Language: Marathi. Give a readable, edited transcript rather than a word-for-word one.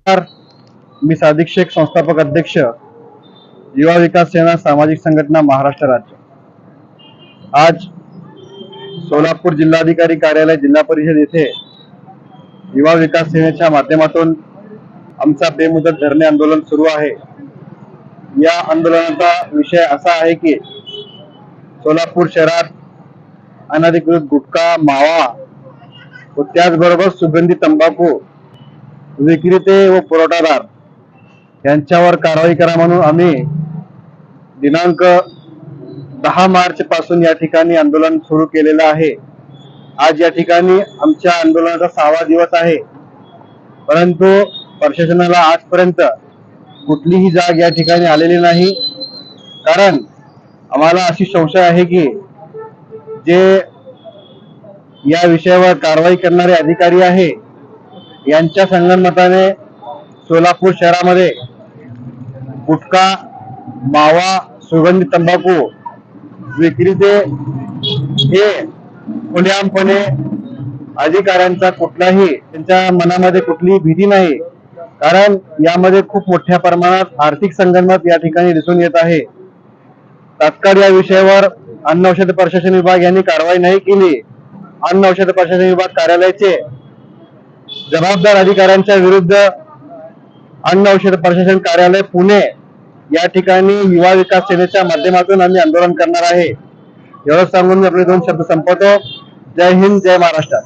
मी सादिक शेख, संस्थापक अध्यक्ष, युवा विकास सेना सामाजिक संघटना महाराष्ट्र राज्य। आज सोलापूर जिल्हाधिकारी कार्यालय जिल्हा परिषद येथे युवा विकास सेनेच्या माध्यमातून आमचा बेमुदत धरणे आंदोलन सुरू आहे। या आंदोलनाचा विषय असा आहे की सोलापूर शहरात अनधिकृत गुटखा, मावा व त्याचबरोबर सुगंधी तंबाखू विक्रेते व पुरवठादार यांच्यावर कारवाई करा म्हणून आम्ही दिनांक 10 मार्च पासून या ठिकाणी आंदोलन सुरू केलेलं आहे। आज या ठिकाणी आमच्या आंदोलनाचा 6वा दिवस आहे, परंतु प्रशासनाला आजपर्यंत कुठलीही जाग या ठिकाणी आलेली नाही। कारण आम्हाला अशी संशय आहे की जे या विषयावर कारवाई करणारे अधिकारी आहे यांच्या संगनमताने सोलापूर शहरामध्ये गुटखा, मावा, सुगंधी तंबाखू विक्रेते हे खुलेआमपणे अधिकाऱ्यांचा कुठलाही त्यांच्या मनामध्ये कुठलीही भीती नाही। कारण यामध्ये खूप मोठ्या प्रमाणात आर्थिक संगनमत या ठिकाणी दिसून येत आहे। तात्काळ या विषयावर अन्न औषध प्रशासन विभाग यांनी कारवाई नाही केली। अन्न औषध प्रशासन विभाग कार्यालयाचे जबाबदार अधिकाऱ्यांच्या विरुद्ध अन्न औषध प्रशासन कार्यालय पुणे या ठिकाणी युवा विकास सेनेच्या माध्यमातून आम्ही आंदोलन करणार आहे। एवढं सांगून मी आपले 2 शब्द संपवतो। जय हिंद, जय महाराष्ट्र।